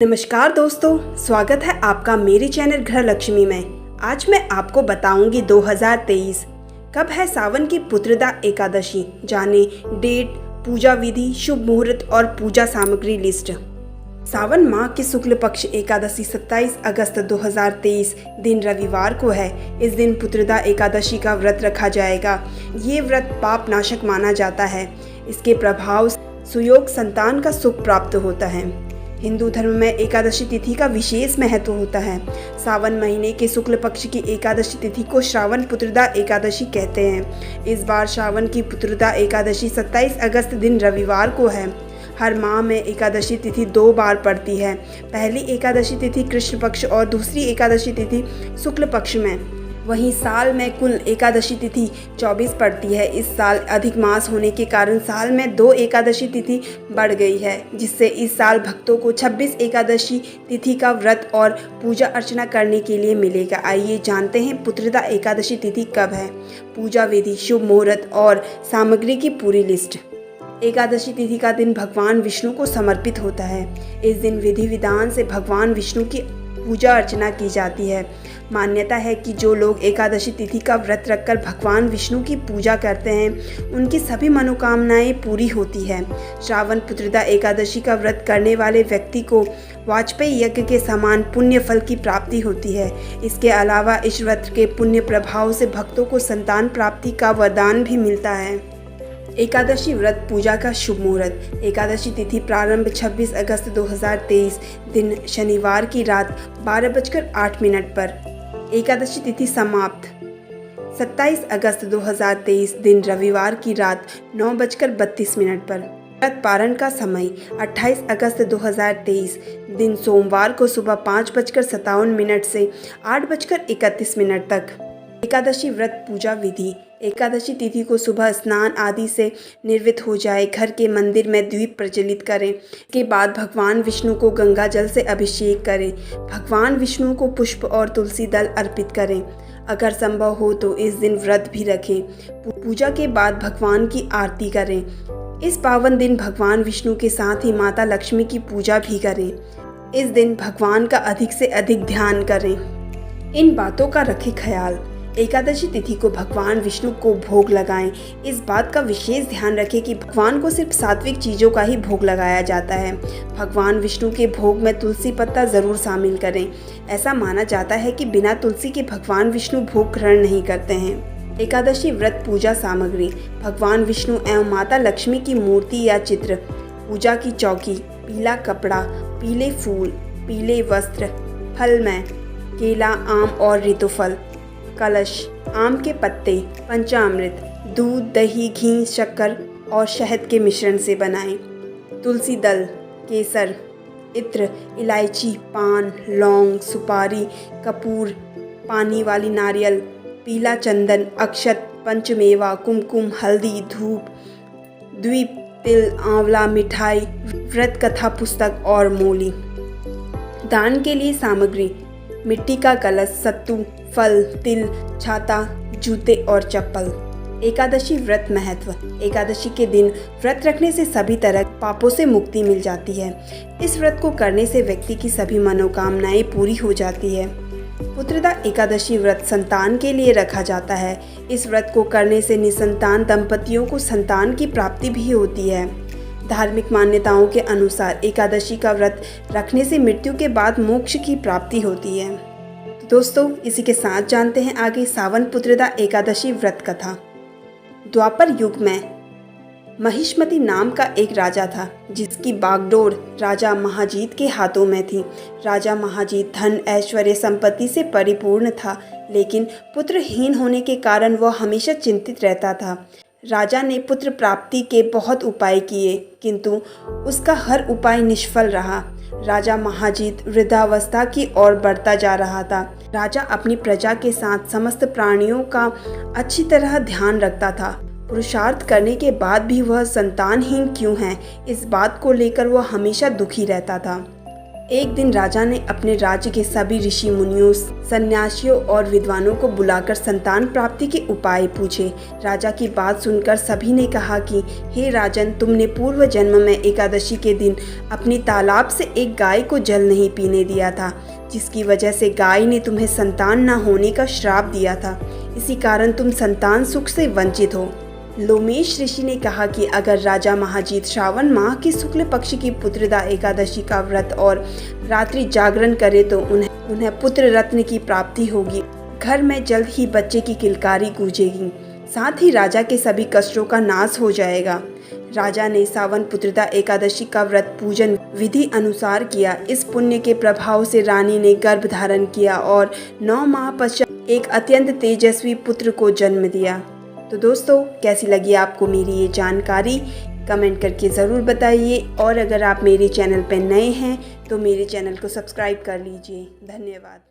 नमस्कार दोस्तों, स्वागत है आपका मेरे चैनल गृह लक्ष्मी में। आज मैं आपको बताऊंगी 2023 कब है सावन की पुत्रदा एकादशी। जाने डेट, पूजा विधि, शुभ मुहूर्त और पूजा सामग्री लिस्ट। सावन माह की शुक्ल पक्ष एकादशी 27 अगस्त 2023 दिन रविवार को है। इस दिन पुत्रदा एकादशी का व्रत रखा जाएगा। ये व्रत पाप नाशक माना जाता है। इसके प्रभाव सुयोग संतान का सुख प्राप्त होता है। हिंदू धर्म में एकादशी तिथि का विशेष महत्व होता है। सावन महीने के शुक्ल पक्ष की एकादशी तिथि को श्रावण पुत्रदा एकादशी कहते हैं। इस बार श्रावण की पुत्रदा एकादशी 27 अगस्त दिन रविवार को है। हर माह में एकादशी तिथि 2 बार पड़ती है। पहली एकादशी तिथि कृष्ण पक्ष और दूसरी एकादशी तिथि शुक्ल पक्ष में। वहीं साल में कुल एकादशी तिथि 24 पड़ती है। इस साल अधिक मास होने के कारण साल में 2 एकादशी तिथि बढ़ गई है, जिससे इस साल भक्तों को 26 एकादशी तिथि का व्रत और पूजा अर्चना करने के लिए मिलेगा। आइए जानते हैं पुत्रदा एकादशी तिथि कब है, पूजा विधि, शुभ मुहूर्त और सामग्री की पूरी लिस्ट। एकादशी तिथि का दिन भगवान विष्णु को समर्पित होता है। इस दिन विधि विधान से भगवान विष्णु की पूजा अर्चना की जाती है। मान्यता है कि जो लोग एकादशी तिथि का व्रत रखकर भगवान विष्णु की पूजा करते हैं, उनकी सभी मनोकामनाएं पूरी होती है। श्रावण पुत्रदा एकादशी का व्रत करने वाले व्यक्ति को वाजपेयी यज्ञ के समान पुण्य फल की प्राप्ति होती है। इसके अलावा इस व्रत के पुण्य प्रभाव से भक्तों को संतान प्राप्ति का वरदान भी मिलता है। एकादशी व्रत पूजा का शुभ मुहूर्त। एकादशी तिथि प्रारंभ 26 अगस्त 2023 दिन शनिवार की रात 12:08 पर। एकादशी तिथि समाप्त 27 अगस्त 2023 दिन रविवार की रात 9:32 पर। व्रत पारण का समय 28 अगस्त 2023 दिन सोमवार को सुबह 5:57 से 8:31 तक। एकादशी व्रत पूजा विधि। एकादशी तिथि को सुबह स्नान आदि से निर्वृत्त हो जाए, घर के मंदिर में दीप प्रज्वलित करें। के बाद भगवान विष्णु को गंगा जल से अभिषेक करें। भगवान विष्णु को पुष्प और तुलसी दल अर्पित करें। अगर संभव हो तो इस दिन व्रत भी रखें। पूजा के बाद भगवान की आरती करें। इस पावन दिन भगवान विष्णु के साथ ही माता लक्ष्मी की पूजा भी करें। इस दिन भगवान का अधिक से अधिक ध्यान करें। इन बातों का रखें ख्याल। एकादशी तिथि को भगवान विष्णु को भोग लगाएं। इस बात का विशेष ध्यान रखें कि भगवान को सिर्फ सात्विक चीज़ों का ही भोग लगाया जाता है। भगवान विष्णु के भोग में तुलसी पत्ता ज़रूर शामिल करें। ऐसा माना जाता है कि बिना तुलसी के भगवान विष्णु भोग ग्रहण नहीं करते हैं। एकादशी व्रत पूजा सामग्री। भगवान विष्णु एवं माता लक्ष्मी की मूर्ति या चित्र, पूजा की चौकी, पीला कपड़ा, पीले फूल, पीले वस्त्र, फल में केला, आम और ऋतुफल, कलश, आम के पत्ते, पंचामृत, दूध, दही, घी, शक्कर और शहद के मिश्रण से बनाएं। तुलसी दल, केसर, इत्र, इलायची, पान, लौंग, सुपारी, कपूर, पानी वाली नारियल, पीला चंदन, अक्षत, पंचमेवा, कुमकुम, हल्दी, धूप, द्वीप, तिल, आंवला, मिठाई, व्रत कथा पुस्तक और मूली। दान के लिए सामग्री। मिट्टी का कलश, सत्तू, फल, तिल, छाता, जूते और चप्पल। एकादशी व्रत महत्व। एकादशी के दिन व्रत रखने से सभी तरह पापों से मुक्ति मिल जाती है। इस व्रत को करने से व्यक्ति की सभी मनोकामनाएं पूरी हो जाती है। पुत्रदा एकादशी व्रत संतान के लिए रखा जाता है। इस व्रत को करने से निसंतान दंपतियों को संतान की प्राप्ति भी होती है। धार्मिक मान्यताओं के अनुसार एकादशी का व्रत रखने से मृत्यु के बाद मोक्ष की प्राप्ति होती है। तो दोस्तों, इसी के साथ जानते हैं आगे सावन पुत्रदा एकादशी व्रत कथा। द्वापर युग में महिष्मति नाम का एक राजा था, जिसकी बागडोर राजा महाजीत के हाथों में थी। राजा महाजीत धन, ऐश्वर्य, संपत्ति से परिपूर्ण था, लेकिन पुत्रहीन होने के कारण वह हमेशा चिंतित रहता था। राजा ने पुत्र प्राप्ति के बहुत उपाय किए, किंतु उसका हर उपाय निष्फल रहा। राजा महाजीत वृद्धावस्था की ओर बढ़ता जा रहा था। राजा अपनी प्रजा के साथ समस्त प्राणियों का अच्छी तरह ध्यान रखता था। पुरुषार्थ करने के बाद भी वह संतानहीन क्यों है, इस बात को लेकर वह हमेशा दुखी रहता था। एक दिन राजा ने अपने राज्य के सभी ऋषि मुनियों, सन्यासियों और विद्वानों को बुलाकर संतान प्राप्ति के उपाय पूछे। राजा की बात सुनकर सभी ने कहा कि हे राजन, तुमने पूर्व जन्म में एकादशी के दिन अपनी तालाब से एक गाय को जल नहीं पीने दिया था, जिसकी वजह से गाय ने तुम्हें संतान न होने का श्राप दिया था। इसी कारण तुम संतान सुख से वंचित हो। लोमेश ऋषि ने कहा कि अगर राजा महाजीत श्रावण माह की शुक्ल पक्ष की पुत्रदा एकादशी का व्रत और रात्रि जागरण करे तो उन्हें पुत्र रत्न की प्राप्ति होगी। घर में जल्द ही बच्चे की किलकारी गूंजेगी, साथ ही राजा के सभी कष्टों का नाश हो जाएगा। राजा ने सावन पुत्रदा एकादशी का व्रत पूजन विधि अनुसार किया। इस पुण्य के प्रभाव से रानी ने गर्भ धारण किया और 9 माह पश्चात एक अत्यंत तेजस्वी पुत्र को जन्म दिया। तो दोस्तों, कैसी लगी आपको मेरी ये जानकारी, कमेंट करके ज़रूर बताइए। और अगर आप मेरे चैनल पर नए हैं तो मेरे चैनल को सब्सक्राइब कर लीजिए। धन्यवाद।